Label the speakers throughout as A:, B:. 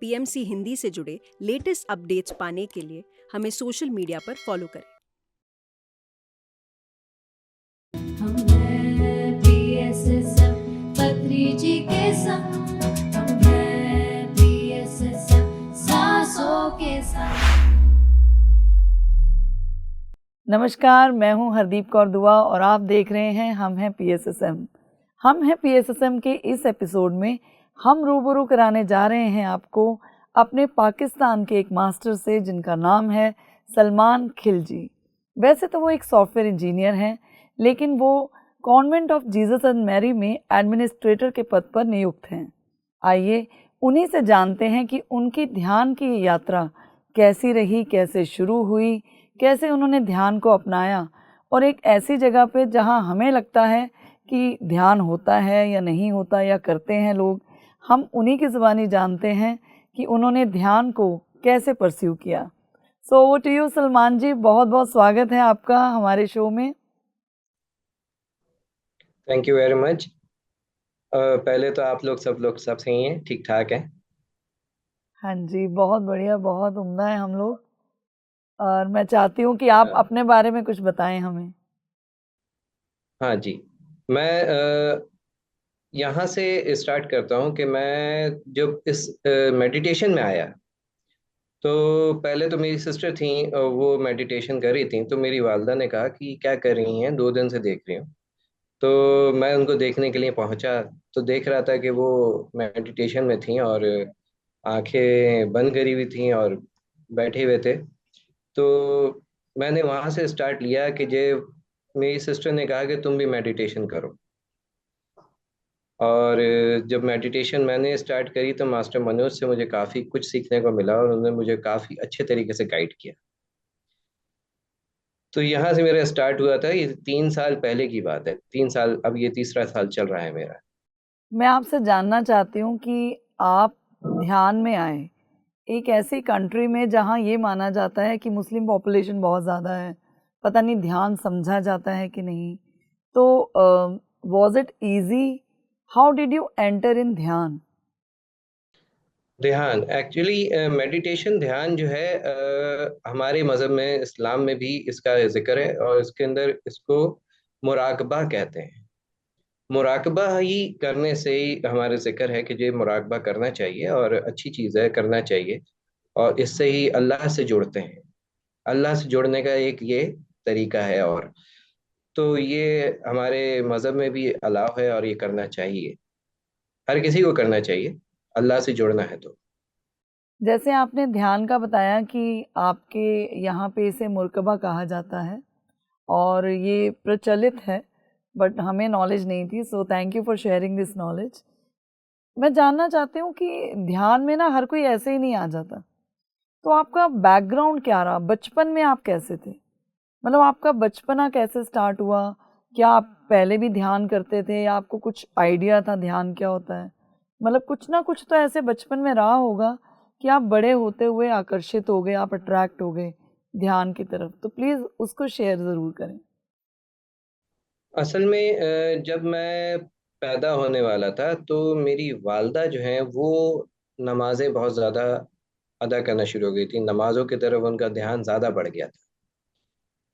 A: PMC Hindi से जुड़े latest updates पाने के लिए हमें सोशल मीडिया पर फॉलो करें।
B: हम हैं PSSM पत्री जी के संग, हम हैं PSSM सांसों के संग।
C: नमस्कार, मैं हूं हरदीप कौर दुआ और आप देख रहे हैं हम हैं PSSM। हम हैं PSSM के इस एपिसोड में हम रूबरू कराने जा रहे हैं आपको अपने पाकिस्तान के एक मास्टर से जिनका नाम है सलमान खिलजी। वैसे तो वो एक सॉफ्टवेयर इंजीनियर हैं, लेकिन वो convent of Jesus and Mary में एडमिनिस्ट्रेटर के पद पर नियुक्त हैं। आइए उन्हीं से जानते हैं कि उनकी ध्यान की यात्रा कैसी रही, कैसे शुरू हुई, कैसे उन्होंने ध्यान को अपनाया और एक ऐसी जगह पे जहां हमें लगता है कि ध्यान होता है या नहीं होता या करते हैं लोग, हम उन्हीं की ज़ुबानी जानते हैं कि उन्होंने ध्यान को कैसे परस्यू किया। So over to you Salman ji, बहुत बहुत स्वागत है आपका हमारे शो में।
D: Thank you very much. पहले तो आप लोग सब सही हैं, ठीक ठाक हैं?
C: हाँ जी, बहुत बढ़िया, बहुत उम्दा है हम लोग। और मैं चाहती हूँ कि आप अपने बारे में कुछ बताएं हमें।
D: हाँ जी, मैं यहाँ से स्टार्ट करता हूँ कि मैं जब इस मेडिटेशन में आया तो पहले तो मेरी सिस्टर थी, वो मेडिटेशन कर रही थी, तो मेरी वालदा ने कहा कि क्या कर रही हैं, 2 दिन से देख रही हूँ। तो मैं उनको देखने के लिए पहुंचा, तो देख रहा था कि वो मेडिटेशन में थी और आंखें बंद करी हुई थी और बैठे हुए थे। तो मैंने वहाँ से स्टार्ट लिया कि जे मेरी सिस्टर ने कहा कि तुम भी मेडिटेशन करो। और जब मेडिटेशन मैंने स्टार्ट करी तो मास्टर मनोज से मुझे काफ़ी कुछ सीखने को मिला और उन्होंने मुझे काफ़ी अच्छे तरीके से गाइड किया। तो यहाँ से मेरा स्टार्ट हुआ था, ये 3 साल पहले की बात है। 3 साल, अब ये तीसरा साल चल रहा है मेरा।
C: मैं आपसे जानना चाहती हूँ कि आप ध्यान में आए एक ऐसी कंट्री में जहाँ ये माना जाता है कि मुस्लिम पॉपुलेशन बहुत ज़्यादा है, पता नहीं ध्यान समझा जाता है कि नहीं। तो was it easy? How did you enter in ध्यान?
D: ध्यान एक्चुअली मेडिटेशन, ध्यान जो है हमारे मज़हब में, इस्लाम में भी इसका जिक्र है और इसके अंदर इसको मुराकबा कहते हैं। मुराकबा ही करने से ही हमारे जिक्र है कि ये मुराकबा करना चाहिए और अच्छी चीज़ है, करना चाहिए। और इससे ही अल्लाह से जुड़ते हैं। अल्लाह से जुड़ने का एक ये तरीका है। और तो ये हमारे मज़हब में भी अलाउ है और ये करना चाहिए, हर किसी को करना चाहिए, अल्लाह से जुड़ना है तो।
C: जैसे आपने ध्यान का बताया कि आपके यहाँ पे इसे मुरकबा कहा जाता है और ये प्रचलित है, बट हमें नॉलेज नहीं थी। So thank you for sharing this knowledge. मैं जानना चाहती हूँ कि ध्यान में ना हर कोई ऐसे ही नहीं आ जाता, तो आपका बैकग्राउंड क्या रहा? बचपन में आप कैसे थे? मतलब आपका बचपना कैसे स्टार्ट हुआ? क्या आप पहले भी ध्यान करते थे या आपको कुछ आइडिया था ध्यान क्या होता है? मतलब कुछ ना कुछ तो ऐसे बचपन में रहा होगा कि आप बड़े होते हुए आकर्षित हो गए, आप अट्रैक्ट हो गए ध्यान की तरफ। तो प्लीज़ उसको शेयर ज़रूर करें।
D: असल में जब मैं पैदा होने वाला था तो मेरी वालदा जो हैं वो नमाजें बहुत ज़्यादा अदा करना शुरू हो गई थी। नमाज़ों की तरफ उनका ध्यान ज़्यादा बढ़ गया था।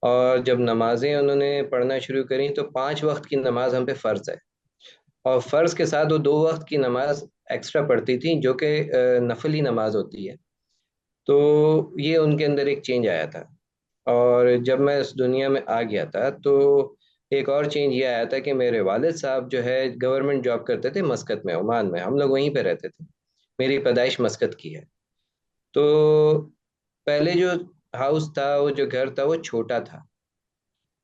D: और जब नमाजें उन्होंने पढ़ना शुरू करी तो 5 वक्त की नमाज हम पे फ़र्ज़ है। और फ़र्ज़ के साथ वो 2 वक्त की नमाज एक्स्ट्रा पढ़ती थी, जो कि नफली नमाज होती है। तो ये उनके अंदर एक चेंज आया था। और जब मैं इस दुनिया में आ गया था तो एक और चेंज ये आया था कि मेरे वालिद साहब जो है गवर्नमेंट जॉब करते थे मस्कत में, ओमान में। हम लोग वहीं पे रहते थे। मेरी पैदाइश मस्कत की है। तो पहले जो हाउस था, वो जो घर था, वो छोटा था।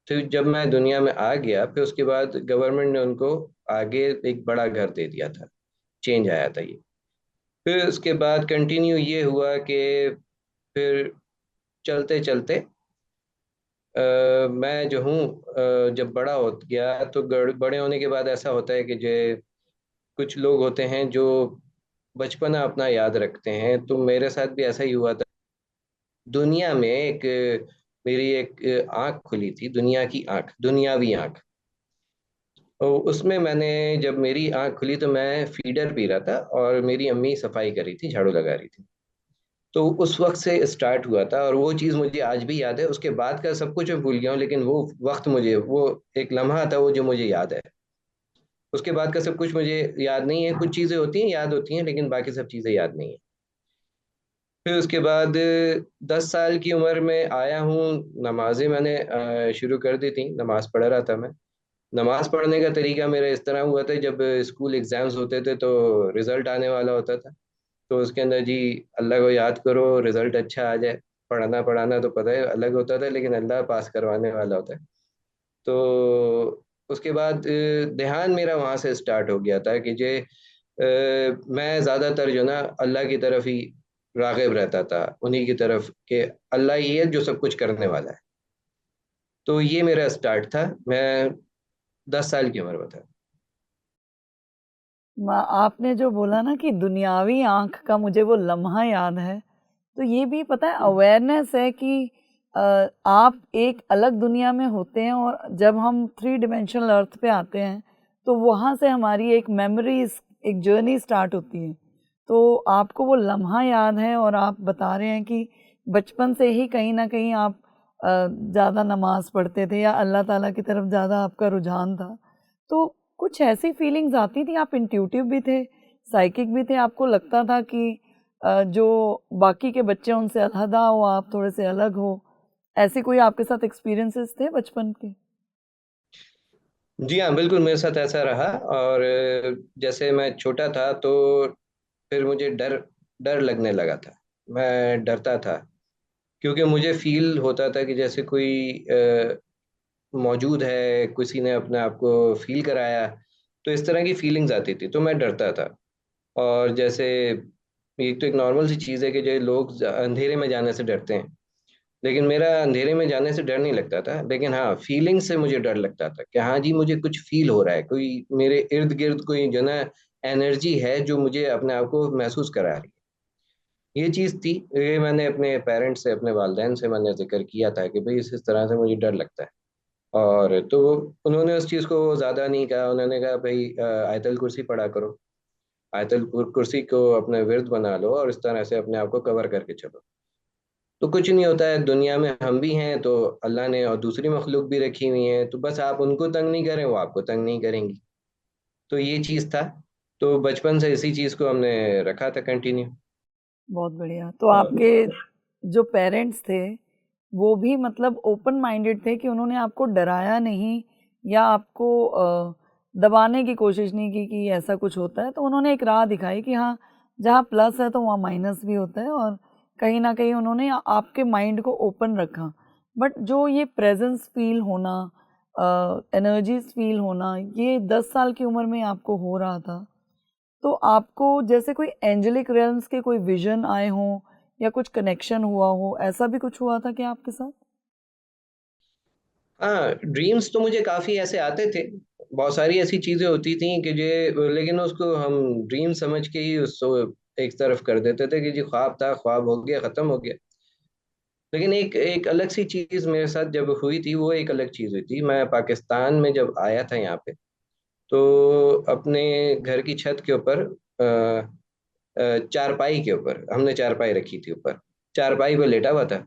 D: तो जब मैं दुनिया में आ गया फिर उसके बाद गवर्नमेंट ने उनको आगे एक बड़ा घर दे दिया था। चेंज आया था ये। फिर उसके बाद कंटिन्यू ये हुआ कि फिर चलते चलते मैं जो हूँ जब बड़ा हो गया तो बड़े होने के बाद ऐसा होता है कि जो कुछ लोग होते हैं जो बचपना अपना याद रखते हैं, तो मेरे साथ भी ऐसा ही हुआ था। दुनिया में एक मेरी एक आंख खुली थी, दुनिया की आंख, दुनियावी आंख। तो उसमें मैंने, जब मेरी आंख खुली तो मैं फीडर पी रहा था और मेरी अम्मी सफाई कर रही थी, झाड़ू लगा रही थी। तो उस वक्त से स्टार्ट हुआ था और वो चीज़ मुझे आज भी याद है। उसके बाद का सब कुछ मैं भूल गया हूँ, लेकिन वो वक्त मुझे, वो एक लम्हा था वो जो मुझे याद है। उसके बाद का सब कुछ मुझे याद नहीं है। कुछ चीज़ें होती हैं याद होती हैं, लेकिन बाकी सब चीज़ें याद नहीं है। फिर उसके बाद 10 साल की उम्र में आया हूँ। नमाजें मैंने शुरू कर दी थी, नमाज पढ़ रहा था मैं। नमाज पढ़ने का तरीका मेरा इस तरह हुआ था, जब स्कूल एग्जाम्स होते थे तो रिजल्ट आने वाला होता था। तो उसके अंदर जी, अल्लाह को याद करो, रिजल्ट अच्छा आ जाए। पढ़ना पढ़ाना तो पता है अलग होता था, लेकिन अल्लाह पास करवाने वाला होता है। तो उसके बाद ध्यान मेरा वहाँ से स्टार्ट हो गया था कि मैं ज़्यादातर जो ना अल्लाह की तरफ ही राग़िब रहता था, उन्हीं की तरफ कि अल्लाह ही है जो सब कुछ करने वाला है। तो ये मेरा स्टार्ट था। मैं 10 साल की उम्र में था।
C: आपने जो बोला ना कि दुनियावी आँख का मुझे वो लम्हा याद है, तो ये भी पता है अवेयरनेस है कि आप एक अलग दुनिया में होते हैं और जब हम थ्री डिमेंशनल अर्थ पे आते हैं, तो वहाँ से हमारी एक मेमोरीज़, एक जर्नी स्टार्ट होती है। तो आपको वो लम्हा याद है और आप बता रहे हैं कि बचपन से ही कहीं न कहीं आप ज़्यादा नमाज़ पढ़ते थे या अल्लाह ताला की तरफ ज़्यादा आपका रुझान था। तो कुछ ऐसी फीलिंग्स आती थी, आप इंट्यूटिव भी थे, साइकिक भी थे, आपको लगता था कि जो बाकी के बच्चे उनसे अलहदा हो, आप थोड़े से अलग हो, ऐसे कोई आपके साथ एक्सपीरियंसेस थे बचपन के?
D: जी हाँ, बिल्कुल मेरे साथ ऐसा रहा। और जैसे मैं छोटा था तो फिर मुझे डर डर लगने लगा था। मैं डरता था क्योंकि मुझे फील होता था कि जैसे कोई मौजूद है, किसी ने अपने आप को फील कराया। तो इस तरह की फीलिंग्स आती थी, तो मैं डरता था। और जैसे एक तो एक नॉर्मल सी चीज़ है कि जो लोग अंधेरे में जाने से डरते हैं, लेकिन मेरा अंधेरे में जाने से डर नहीं लगता था। लेकिन हाँ, फीलिंग से मुझे डर लगता था कि हाँ जी, मुझे कुछ फील हो रहा है, कोई मेरे इर्द गिर्द कोई जो ना एनर्जी है जो मुझे अपने आप को महसूस करा रही है। ये चीज़ थी। ये मैंने अपने पेरेंट्स से, अपने वालिदैन से मैंने जिक्र किया था कि भाई इस तरह से मुझे डर लगता है। और तो उन्होंने उस चीज़ को ज़्यादा नहीं कहा। उन्होंने कहा भाई आयतल कुर्सी पढ़ा करो, आयतल कुर्सी को अपने विर्द बना लो और इस तरह से अपने आप को कवर करके चलो। तो कुछ नहीं होता है, दुनिया में हम भी हैं तो अल्लाह ने और दूसरी मखलूक भी रखी हुई है, तो बस आप उनको तंग नहीं करें, वो आपको तंग नहीं करेंगी। तो ये चीज़ था। तो बचपन से इसी चीज़ को हमने रखा था कंटिन्यू।
C: बहुत बढ़िया। तो आपके जो पेरेंट्स थे, वो भी मतलब ओपन माइंडेड थे कि उन्होंने आपको डराया नहीं या आपको दबाने की कोशिश नहीं की कि ऐसा कुछ होता है। तो उन्होंने एक राह दिखाई कि हाँ, जहाँ प्लस है तो वहाँ माइनस भी होता है और कहीं न कहीं उन्होंने आपके माइंड को ओपन रखा। बट जो ये प्रेज़ेंस फ़ील होना, एनर्जीज़ फ़ील होना, ये 10 साल की उम्र में आपको हो रहा था। तो आपको जैसे कोई एंजेलिक रियल्म्स के कोई विजन आए हों या कुछ कनेक्शन हुआ हो, ऐसा भी कुछ हुआ था क्या आपके साथ?
D: हाँ, ड्रीम्स तो मुझे काफ़ी ऐसे आते थे। बहुत सारी ऐसी चीज़ें होती थी कि जो, लेकिन उसको हम ड्रीम समझ के ही उसको एक तरफ कर देते थे कि जी ख्वाब था, ख्वाब हो गया, ख़त्म हो गया। लेकिन एक एक अलग सी चीज़ मेरे साथ जब हुई थी, वो एक अलग चीज़ हुई थी। मैं पाकिस्तान में जब आया था यहाँ पे, तो अपने घर की छत के ऊपर चारपाई के ऊपर हमने चारपाई रखी थी ऊपर। चारपाई पे लेटा हुआ था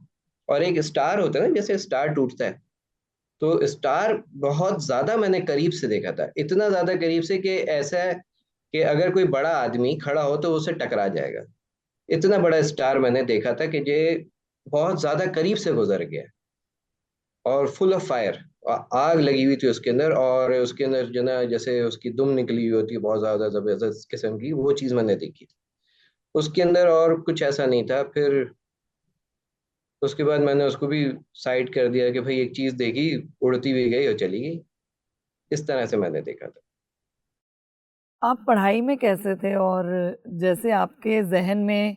D: और एक स्टार होता है ना, जैसे स्टार टूटता है, तो स्टार बहुत ज्यादा मैंने करीब से देखा था। इतना ज्यादा करीब से कि ऐसा है कि अगर कोई बड़ा आदमी खड़ा हो तो उससे टकरा जाएगा। इतना बड़ा स्टार मैंने देखा था कि ये बहुत ज्यादा करीब से गुजर गया और फुल ऑफ फायर। आग लगी हुई थी उसके अंदर, और उसके अंदर जो ना जैसे उसकी दुम निकली हुई होती है बहुत ज्यादा जबरदस्त किस्म की, वो चीज मैंने देखी थी उसके अंदर। और कुछ ऐसा नहीं था। फिर उसके बाद मैंने उसको भी साइड कर दिया कि भाई एक चीज देखी, उड़ती हुई गई और चली गई। इस तरह से मैंने देखा था।
C: आप पढ़ाई में कैसे थे? और जैसे आपके ज़हन में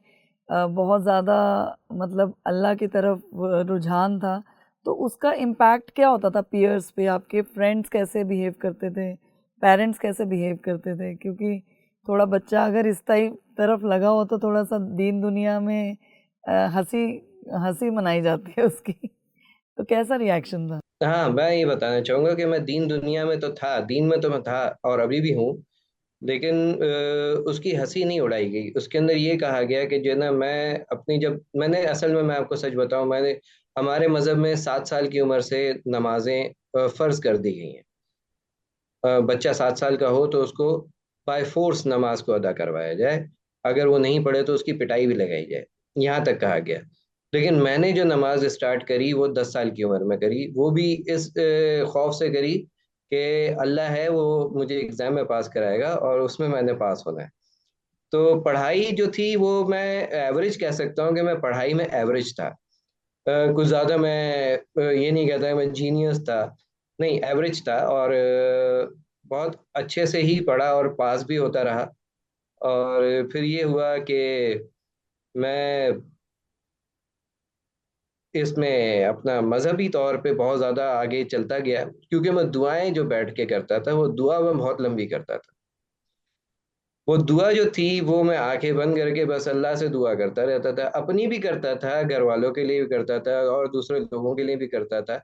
C: बहुत ज़्यादा मतलब अल्लाह की तरफ रुझान था, तो उसका इम्पैक्ट क्या होता था पीयर्स पे? आपके फ्रेंड्स कैसे बिहेव करते थे? पेरेंट्स कैसे बिहेव करते थे? क्योंकि थोड़ा बच्चा अगर इस तरफ लगा हो तो थोड़ा-सा दीन दुनिया में हँसी हँसी मनाई जाती है उसकी। तो कैसा रिएक्शन था?
D: हाँ, मैं ये बताना चाहूंगा कि मैं दीन दुनिया में तो था, दीन में तो मैं था और अभी भी हूँ। लेकिन उसकी हंसी नहीं उड़ाई गई। उसके अंदर ये कहा गया कि जो है ना, मैं अपनी, जब मैंने असल में, मैं आपको सच बताऊं, मैंने, हमारे मज़हब में 7 साल की उम्र से नमाजें फ़र्ज कर दी गई हैं। बच्चा 7 साल का हो तो उसको बाय फोर्स नमाज को अदा करवाया जाए। अगर वो नहीं पढ़े तो उसकी पिटाई भी लगाई जाए, यहाँ तक कहा गया। लेकिन मैंने जो नमाज स्टार्ट करी वो 10 साल की उम्र में करी, वो भी इस खौफ से करी कि अल्लाह है, वो मुझे एग्ज़ाम में पास कराएगा और उसमें मैंने पास होना है। तो पढ़ाई जो थी वो मैं एवरेज कह सकता हूँ कि मैं पढ़ाई में एवरेज था। कुछ ज़्यादा मैं ये नहीं कहता कि मैं जीनियस था, नहीं, एवरेज था। और बहुत अच्छे से ही पढ़ा और पास भी होता रहा। और फिर ये हुआ कि मैं इसमें अपना मजहबी तौर पे बहुत ज़्यादा आगे चलता गया, क्योंकि मैं दुआएं जो बैठ के करता था वो दुआ मैं बहुत लंबी करता था। वो दुआ जो थी वो मैं आंखें बंद करके बस अल्लाह से दुआ करता रहता था, अपनी भी करता था, घर वालों के लिए भी करता था और दूसरे लोगों के लिए भी करता था।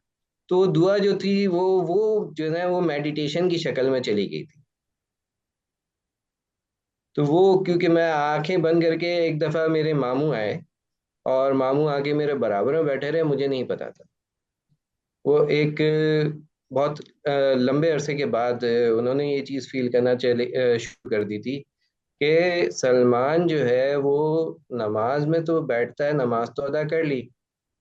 D: तो दुआ जो थी वो जो है वो मेडिटेशन की शक्ल में चली गई थी। तो वो, क्योंकि मैं आंखें बंद करके, एक दफ़ा मेरे मामू आए और मामू आके मेरे बराबर में बैठे रहे, मुझे नहीं पता था। वो एक बहुत लंबे अरसे के बाद उन्होंने ये चीज़ फील करना शुरू कर दी थी कि सलमान जो है वो नमाज में तो बैठता है, नमाज तो अदा कर ली,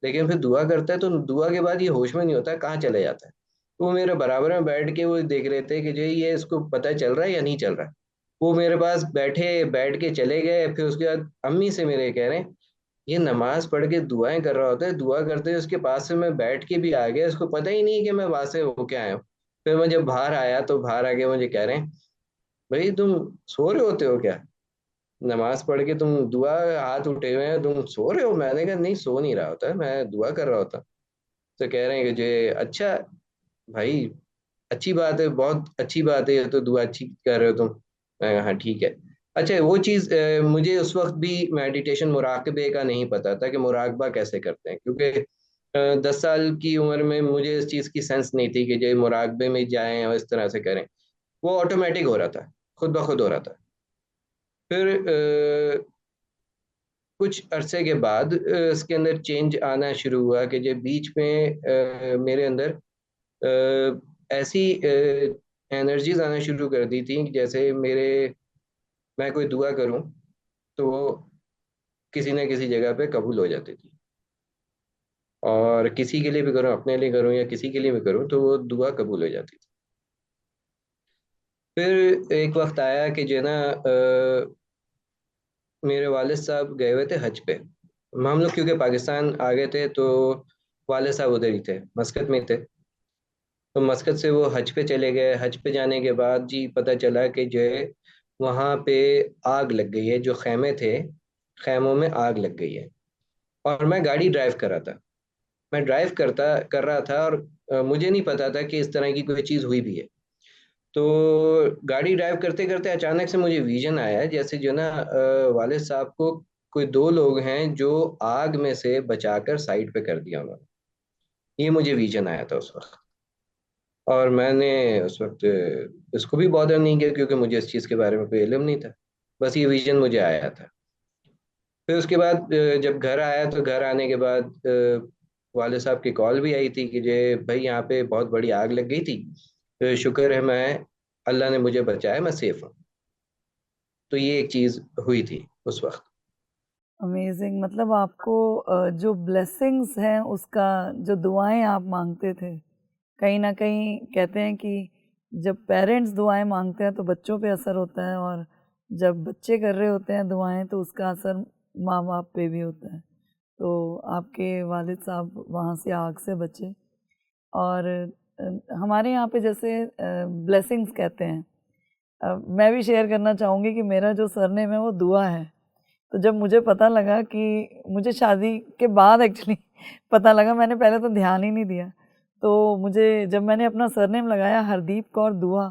D: लेकिन फिर दुआ करता है तो दुआ के बाद ये होश में नहीं होता, कहाँ चले जाता है। वो मेरे बराबर में बैठ के वो देख रहे थे कि जो ये इसको पता चल रहा है या नहीं चल रहा है। वो मेरे पास बैठ के चले गए। फिर उसके बाद अम्मी से मेरे कह रहे हैं, ये नमाज पढ़ के दुआएं कर रहा होता है, दुआ करते हुए उसके पास से मैं बैठ के भी आ गया, इसको पता ही नहीं कि मैं वहां से होके आया हूँ। फिर मैं जब बाहर आया तो बाहर आके मुझे कह रहे हैं, भाई तुम सो रहे होते हो क्या? नमाज पढ़ के तुम दुआ, हाथ उठे हुए हैं, तुम सो रहे हो? मैंने कहा नहीं, सो नहीं रहा होता, मैं दुआ कर रहा होता। तो कह रहे हैं कि जे अच्छा भाई, अच्छी बात है, बहुत अच्छी बात है, ये तो दुआ अच्छी कर रहे हो तुम। मैं कहा, हाँ ठीक है। अच्छा, वो चीज़ मुझे उस वक्त भी मेडिटेशन, मुराकबे का नहीं पता था कि मुराकबा कैसे करते हैं, क्योंकि 10 साल की उम्र में मुझे इस चीज़ की सेंस नहीं थी कि जो मुराकबे में जाएं और इस तरह से करें। वो ऑटोमेटिक हो रहा था, खुद ब खुद हो रहा था। फिर कुछ अरसे के बाद इसके अंदर चेंज आना शुरू हुआ कि जो बीच में मेरे अंदर ऐसी एनर्जीज आना शुरू कर दी थी, जैसे मैं कोई दुआ करूं तो वो किसी न किसी जगह पे कबूल हो जाती थी। और किसी के लिए भी करूं, अपने लिए करूं या किसी के लिए भी करूं, तो वो दुआ कबूल हो जाती थी। फिर एक वक्त आया कि जो है ना, मेरे वालिद साहब गए हुए थे हज पे। हम लोग क्योंकि पाकिस्तान आ गए थे तो वालिद साहब उधर ही थे, मस्कत में थे। तो मस्कत से वो हज पे चले गए। हज पे जाने के बाद जी पता चला कि जो है वहाँ पे आग लग गई है, जो खेमे थे, खेमों में आग लग गई है। और मैं गाड़ी ड्राइव कर रहा था, मैं ड्राइव करता कर रहा था और मुझे नहीं पता था कि इस तरह की कोई चीज़ हुई भी है। तो गाड़ी ड्राइव करते करते अचानक से मुझे विजन आया, जैसे जो ना वालिद साहब को कोई दो लोग हैं जो आग में से बचाकर साइड पे कर दिया उन्होंने। ये मुझे विजन आया था उस वक्त। और मैंने उस वक्त इसको भी बॉदर नहीं किया, क्योंकि मुझे इस चीज़ के बारे में कोई इल्म नहीं था। बस ये विजन मुझे आया था। फिर उसके बाद जब घर आया तो घर आने के बाद वाले साहब की कॉल भी आई थी कि जे भाई यहाँ पे बहुत बड़ी आग लग गई थी, तो शुक्र है, मैं, अल्लाह ने मुझे बचाया, मैं सेफ हूँ। तो ये एक चीज़ हुई थी उस वक्त।
C: अमेजिंग। मतलब आपको जो ब्लेसिंग्स हैं उसका, जो दुआएं आप मांगते थे, कहीं ना कहीं कहते हैं कि जब पेरेंट्स दुआएं मांगते हैं तो बच्चों पे असर होता है, और जब बच्चे कर रहे होते हैं दुआएं तो उसका असर माँ बाप पे भी होता है। तो आपके वालिद साहब वहाँ से आग से बचे। और हमारे यहाँ पे जैसे ब्लेसिंग्स कहते हैं, मैं भी शेयर करना चाहूँगी कि मेरा जो सरनेम है वो दुआ है। तो जब मुझे पता लगा कि मुझे शादी के बाद एक्चुअली पता लगा, मैंने पहले तो ध्यान ही नहीं दिया। तो मुझे जब मैंने अपना सरनेम लगाया हरदीप कौर दुआ,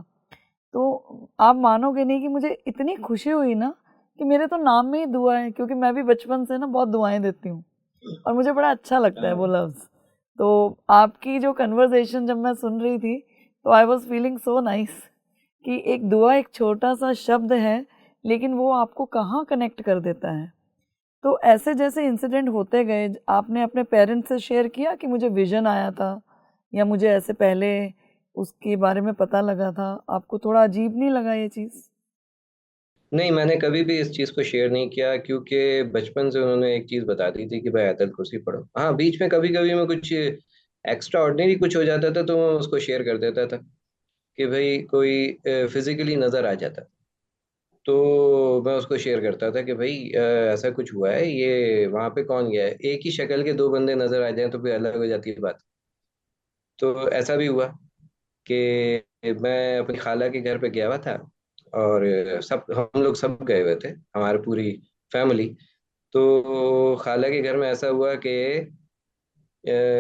C: तो आप मानोगे नहीं कि मुझे इतनी खुशी हुई ना कि मेरे तो नाम में ही दुआ है, क्योंकि मैं भी बचपन से ना बहुत दुआएं देती हूँ और मुझे बड़ा अच्छा लगता है वो लफ्ज़। तो आपकी जो कन्वर्सेशन जब मैं सुन रही थी तो I was feeling so nice कि एक दुआ एक छोटा सा शब्द है लेकिन वो आपको कहाँ कनेक्ट कर देता है। तो ऐसे जैसे इंसिडेंट होते गए, आपने अपने पेरेंट्स से शेयर किया कि मुझे विजन आया था या मुझे ऐसे पहले उसके बारे में पता लगा था, आपको थोड़ा अजीब नहीं लगा ये चीज़?
D: नहीं, मैंने कभी भी इस चीज़ को शेयर नहीं किया, क्योंकि बचपन से उन्होंने एक चीज़ बता दी थी कि भाई आयतल कुर्सी पढ़ो। हाँ, बीच में कभी कभी मैं कुछ एक्स्ट्रा ऑर्डिनरी कुछ हो जाता था तो मैं उसको शेयर कर देता था कि भाई कोई फिजिकली नज़र आ जाता, तो मैं उसको शेयर करता था कि भाई ऐसा कुछ हुआ है, ये वहाँ पे कौन गया है। एक ही शक्ल के दो बंदे नज़र आ जाएं तो फिर अलग हो जाती है बात। तो ऐसा भी हुआ कि मैं अपनी खाला के घर पे गया हुआ था, और सब हम लोग सब गए हुए थे, हमारी पूरी फैमिली। तो खाला के घर में ऐसा हुआ कि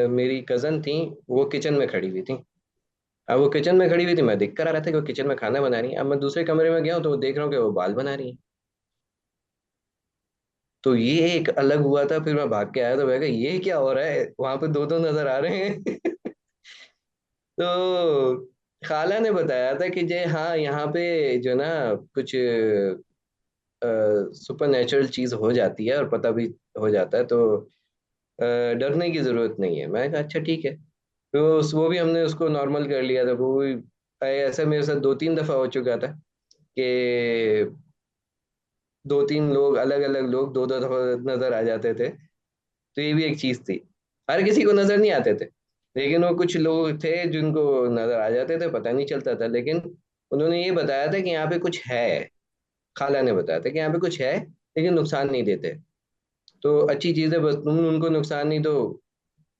D: मेरी कज़न थी, वो किचन में खड़ी हुई थी। अब वो किचन में खड़ी हुई थी, मैं देख कर आ रहा था कि वो किचन में खाना बना रही है। अब मैं दूसरे कमरे में गया हूँ तो वो देख रहा हूँ कि वो बाल बना रही है। तो ये एक अलग हुआ था। फिर मैं भाग के आया तो मैं कहा ये क्या हो रहा है, वहां पे दो दो नजर आ रहे हैं। तो खाला ने बताया था कि जे हाँ, यहाँ पे जो ना कुछ सुपर नेचुरल चीज हो जाती है और पता भी हो जाता है, तो डरने की जरूरत नहीं है। मैंने कहा अच्छा ठीक है। तो वो भी हमने उसको नॉर्मल कर लिया था। वो भी ऐसा मेरे साथ दो तीन दफा हो चुका था कि दो तीन लोग, अलग अलग लोग दो दो दफा नजर आ जाते थे। तो ये भी एक चीज थी। हर किसी को नजर नहीं आते थे, लेकिन वो कुछ लोग थे जिनको नजर आ जाते थे, पता नहीं चलता था। लेकिन उन्होंने ये बताया था कि यहाँ पे कुछ है। खाला ने बताया था कि यहाँ पे कुछ है, लेकिन नुकसान नहीं देते। तो अच्छी चीज है, बस तुम उनको नुकसान नहीं दो,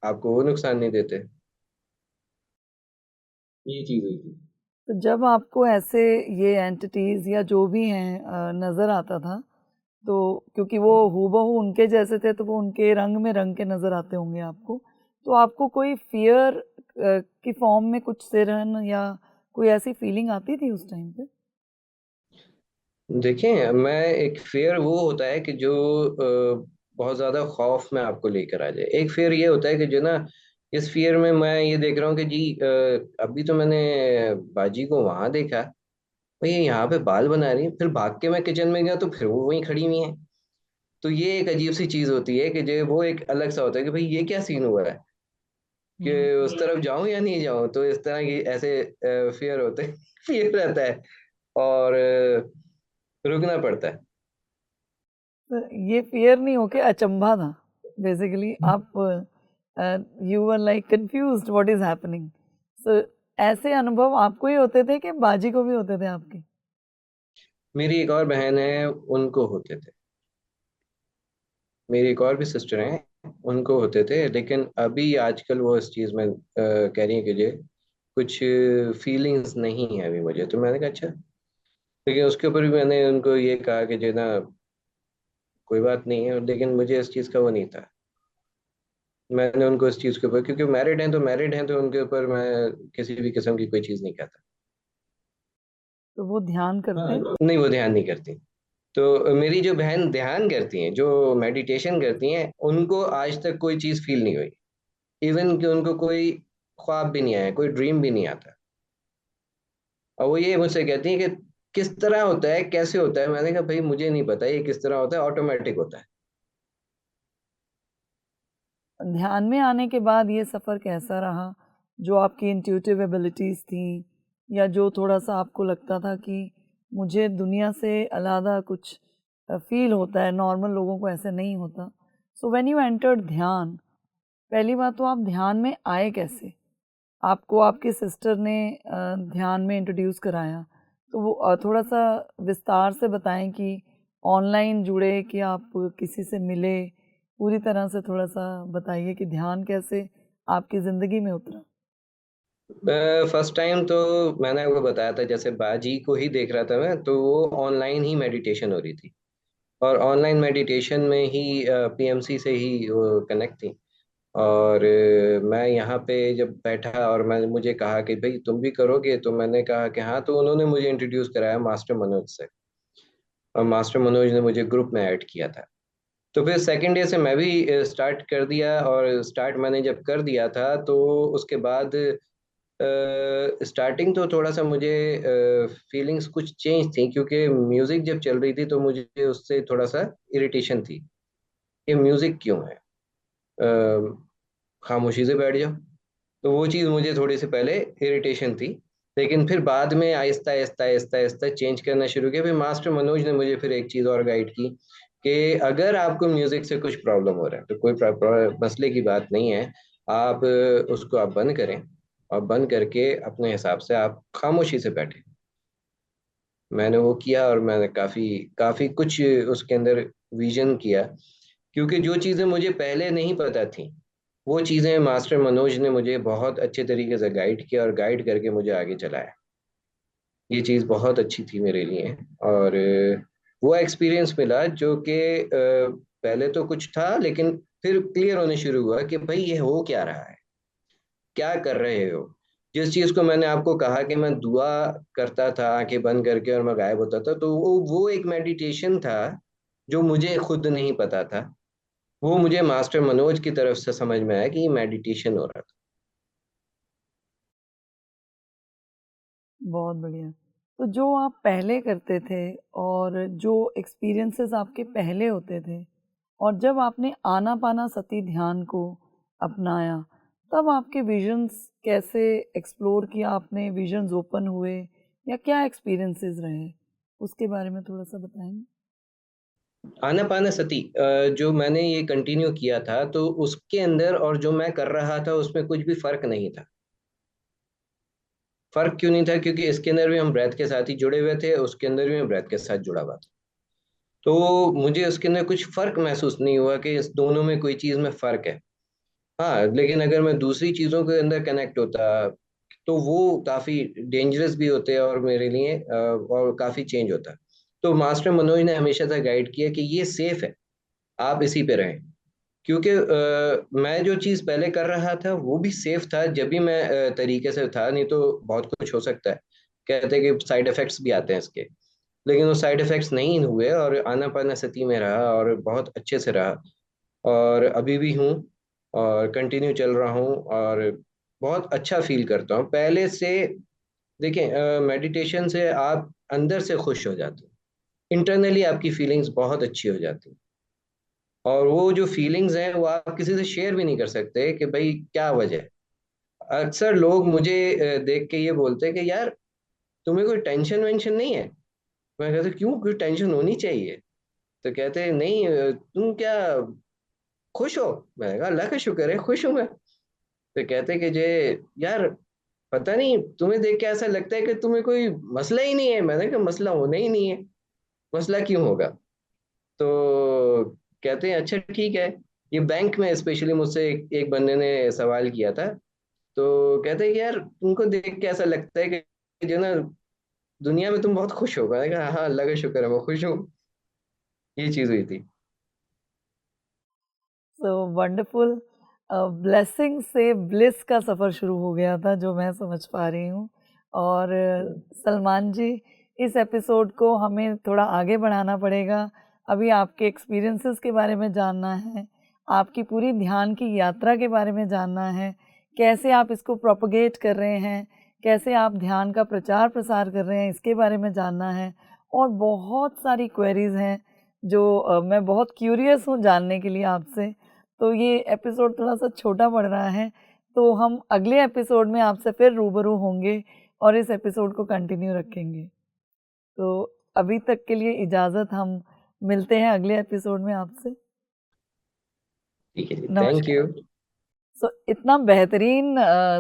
D: आपको वो नुकसान नहीं देते। ये चीज हुई थी।
C: तो जब आपको ऐसे ये एंटिटीज़ या जो भी हैं नज़र आता था, तो क्योंकि वो हूबहू उनके जैसे थे तो वो उनके रंग में रंग के नज़र आते होंगे आपको, तो आपको कोई फ़ियर की फॉर्म में कुछ सिरहन या कोई ऐसी फीलिंग आती थी उस टाइम पे?
D: देखें, मैं एक फेयर वो होता है कि जो बहुत ज्यादा खौफ में आपको लेकर आ जाए। एक फेयर ये होता है कि जो ना, इस फेयर में मैं ये देख रहा हूँ कि जी अभी तो मैंने बाजी को वहां देखा, भाई ये यहाँ पे बाल बना रही है, फिर भाग के मैं किचन में गया तो फिर वो वहीं खड़ी हुई है। तो ये एक अजीब सी चीज होती है कि जो वो एक अलग सा होता है कि भाई ये क्या सीन हुआ है, कि
C: हुँ।
D: उस तरफ जाऊं या नहीं जाऊं। तो इस तरह की ऐसे फियर होते हैं। फियर रहता है, और रुकना पड़ता है।
C: तो ये फ़ियर नहीं होके अचंभा था। बेसिकली आप you were like confused what is happening. So ऐसे अनुभव आपको ही होते थे कि बाजी को भी होते थे आपके?
D: मेरी एक और बहन है, उनको होते थे। मेरी एक और भी सिस्टर हैं, उनको होते थे। लेकिन अभी आजकल वो इस चीज़ में कह रही है कि ये कुछ फीलिंग्स नहीं है अभी मुझे। तो मैंने कहा अच्छा। लेकिन उसके ऊपर भी मैंने उनको ये कहा कि जो ना, कोई बात नहीं है। लेकिन मुझे इस चीज़ का वो नहीं था। मैंने उनको इस चीज़ के ऊपर, क्योंकि मैरिड हैं तो उनके ऊपर मैं किसी भी किस्म की कोई चीज़ नहीं कहता।
C: तो वो ध्यान करते हैं?
D: नहीं, वो ध्यान नहीं करती। तो मेरी जो बहन ध्यान करती हैं, जो मेडिटेशन करती हैं, उनको आज तक कोई चीज़ फील नहीं हुई। इवन कि उनको कोई ख्वाब भी नहीं आया, कोई ड्रीम भी नहीं आता। और वो ये मुझसे कहती हैं कि किस तरह होता है, कैसे होता है। मैंने कहा भाई मुझे नहीं पता ये किस तरह होता है, ऑटोमेटिक होता है।
C: ध्यान में आने के बाद ये सफ़र कैसा रहा? जो आपकी इंट्यूटिव एबिलिटीज़ थी या जो थोड़ा-सा आपको लगता था कि मुझे दुनिया से अलग कुछ फ़ील होता है, नॉर्मल लोगों को ऐसे नहीं होता। सो व्हेन यू एंटर्ड ध्यान, पहली बात तो आप ध्यान में आए कैसे? आपको आपकी सिस्टर ने ध्यान में इंट्रोड्यूस कराया, तो वो थोड़ा-सा विस्तार से बताएँ कि ऑनलाइन जुड़े कि आप किसी से मिले? पूरी तरह से थोड़ा-सा बताइए कि ध्यान कैसे आपकी ज़िंदगी में उतरा?
D: फर्स्ट टाइम तो मैंने आपको बताया था, जैसे बाजी को ही देख रहा था मैं, तो वो ऑनलाइन ही मेडिटेशन हो रही थी। और ऑनलाइन मेडिटेशन में ही पीएमसी से ही वो कनेक्ट थी। और मैं यहाँ पे जब बैठा और मैं मुझे कहा कि भाई तुम भी करोगे, तो मैंने कहा कि हाँ। तो उन्होंने मुझे इंट्रोड्यूस कराया मास्टर मनोज से, और मास्टर मनोज ने मुझे ग्रुप में ऐड किया था। तो फिर सेकंड डे से मैं भी स्टार्ट कर दिया, और स्टार्ट मैंने जब कर दिया था तो उसके बाद स्टार्टिंग तो थोड़ा सा मुझे फीलिंग्स कुछ चेंज थी, क्योंकि म्यूजिक जब चल रही थी तो मुझे उससे थोड़ा सा इरिटेशन थी कि म्यूजिक क्यों है, अ, खामोशी से बैठ जाओ। तो वो चीज़ मुझे थोड़ी सी पहले इरिटेशन थी, लेकिन फिर बाद में आहिस्ता आहिस्ता आहिस्ता आहिस्ता चेंज करना शुरू किया। फिर मास्टर मनोज ने मुझे फिर एक चीज़ और गाइड की कि अगर आपको म्यूजिक से कुछ प्रॉब्लम हो रहा है तो कोई मसले की बात नहीं है, आप उसको आप बंद करें, और बंद करके अपने हिसाब से आप खामोशी से बैठें। मैंने वो किया, और मैंने काफ़ी काफ़ी कुछ उसके अंदर विजन किया, क्योंकि जो चीज़ें मुझे पहले नहीं पता थी वो चीज़ें मास्टर मनोज ने मुझे बहुत अच्छे तरीके से गाइड किया, और गाइड करके मुझे आगे चलाया। ये चीज़ बहुत अच्छी थी मेरे लिए। और वो एक्सपीरियंस मिला जो कि पहले तो कुछ था, लेकिन फिर क्लियर होने शुरू हुआ कि भाई ये हो क्या रहा है, क्या कर रहे हो। जिस चीज़ को मैंने आपको कहा कि मैं दुआ करता था आंखें बंद करके और मैं गायब होता था, तो वो एक मेडिटेशन था जो मुझे खुद नहीं पता था। वो मुझे मास्टर मनोज की तरफ से समझ में आया कि ये मेडिटेशन हो रहा था।
C: बहुत बढ़िया। तो जो आप पहले करते थे और जो एक्सपीरियंसेस आपके पहले होते थे और जब आपने आनापानासती ध्यान को अपनाया, तब आपके विजन्स कैसे एक्सप्लोर किया आपने? विजन्स ओपन हुए या क्या एक्सपीरियंसेस रहे? उसके बारे में थोड़ा-सा बताएँगे?
D: आनापानसती जो मैंने ये कंटिन्यू किया था, तो उसके अंदर और जो मैं कर रहा था उसमें कुछ भी फर्क नहीं था। फर्क क्यों नहीं था? क्योंकि इसके अंदर भी हम ब्रेथ के साथ ही जुड़े हुए थे, उसके अंदर भी मैं ब्रेथ के साथ जुड़ा हुआ था। तो मुझे उसके अंदर कुछ फर्क महसूस नहीं हुआ कि इस दोनों में कोई चीज़ में फर्क है। हाँ, लेकिन अगर मैं दूसरी चीज़ों के अंदर कनेक्ट होता तो वो काफ़ी डेंजरस भी होते और मेरे लिए और काफ़ी चेंज होता। तो मास्टर मनोज ने हमेशा से गाइड किया कि ये सेफ है, आप इसी पे रहें। क्योंकि मैं जो चीज़ पहले कर रहा था वो भी सेफ था जब भी मैं तरीके से था, नहीं तो बहुत कुछ हो सकता है। कहते हैं कि साइड इफ़ेक्ट्स भी आते हैं इसके, लेकिन वो साइड इफ़ेक्ट्स नहीं हुए, और आनापानसती में रहा और बहुत अच्छे से रहा, और अभी भी हूँ, और कंटिन्यू चल रहा हूँ, और बहुत अच्छा फ़ील करता हूँ। पहले से देखिए, मेडिटेशन से आप अंदर से खुश हो जाते हो। इंटरनली आपकी फीलिंग्स बहुत अच्छी हो जाती हैं। और वो जो फीलिंग्स हैं वो आप किसी से शेयर भी नहीं कर सकते कि भाई क्या वजह है। अक्सर लोग मुझे देख के ये बोलते हैं कि यार तुम्हें कोई टेंशन वेंशन नहीं है? मैं कहता क्यों, कोई टेंशन होनी चाहिए। तो कहते हैं नहीं, तुम क्या खुश हो? मैंने कहा अल्लाह का शुक्र है, खुश हूँ मैं। तो कहते कि जे यार पता नहीं तुम्हें देख के ऐसा लगता है कि तुम्हें कोई मसला ही नहीं है। मैंने कहा मसला होना ही नहीं है, मसला क्यों होगा? तो कहते हैं अच्छा ठीक है। ये बैंक में स्पेशली मुझसे एक बंदे ने सवाल किया था। तो कहते हैं कि यार तुमको देख के ऐसा लगता है कि जो ना दुनिया में तुम बहुत खुश हो। मैंने कहा हाँ अल्लाह का शुक्र है मैं खुश हूँ। ये चीज़ हुई थी।
C: So wonderful. ब्लेसिंग से ब्लिस का सफ़र शुरू हो गया था, जो मैं समझ पा रही हूँ। और सलमान जी, इस एपिसोड को हमें थोड़ा आगे बढ़ाना पड़ेगा। अभी आपके एक्सपीरियंसेस के बारे में जानना है, आपकी पूरी ध्यान की यात्रा के बारे में जानना है, कैसे आप इसको प्रोपगेट कर रहे हैं, कैसे आप ध्यान का प्रचार प्रसार कर रहे हैं, इसके बारे में जानना है। और बहुत सारी क्वेरीज़ हैं जो मैं बहुत क्यूरियस हूँ जानने के लिए आपसे। तो ये एपिसोड थोड़ा-सा छोटा पड़ रहा है, तो हम अगले एपिसोड में आपसे फिर रूबरू होंगे और इस एपिसोड को कंटिन्यू रखेंगे। तो अभी तक के लिए इजाज़त, हम मिलते हैं अगले एपिसोड में आपसे।
D: ठीक है जी, थैंक
C: नमस्कार।
D: यू।
C: सो इतना बेहतरीन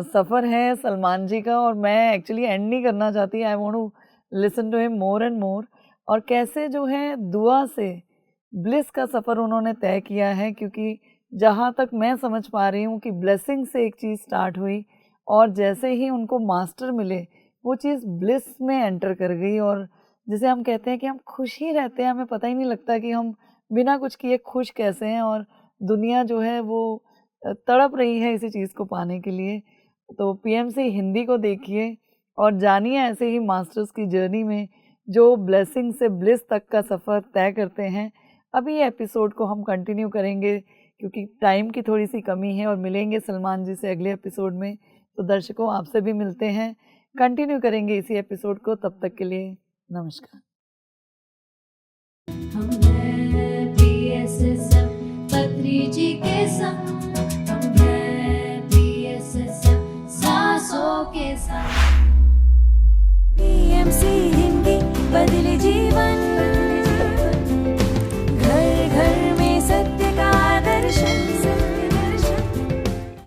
C: सफ़र है सलमान जी का, और मैं एक्चुअली एंड नहीं करना चाहती। I want to listen to him more and more. और कैसे जो है दुआ से ब्लिस का सफ़र उन्होंने तय किया है, क्योंकि जहाँ तक मैं समझ पा रही हूँ कि ब्लेसिंग से एक चीज़ स्टार्ट हुई और जैसे ही उनको मास्टर मिले वो चीज़ ब्लिस में एंटर कर गई। और जिसे हम कहते हैं कि हम खुश ही रहते हैं, हमें पता ही नहीं लगता कि हम बिना कुछ किए खुश कैसे हैं, और दुनिया जो है वो तड़प रही है इसी चीज़ को पाने के लिए। तो पीएमसी हिंदी को देखिए और जानिए ऐसे ही मास्टर्स की जर्नी में जो ब्लेसिंग से ब्लिस तक का सफ़र तय करते हैं। अभी ये एपिसोड को हम कंटिन्यू करेंगे क्योंकि टाइम की थोड़ी सी कमी है और मिलेंगे सलमान जी से अगले एपिसोड में। तो दर्शकों, आपसे भी मिलते हैं, कंटिन्यू करेंगे इसी एपिसोड को। तब तक के लिए नमस्कार।
B: हम हैं PSSM पत्री जी के संग, हम हैं PSSM सांसों के संग।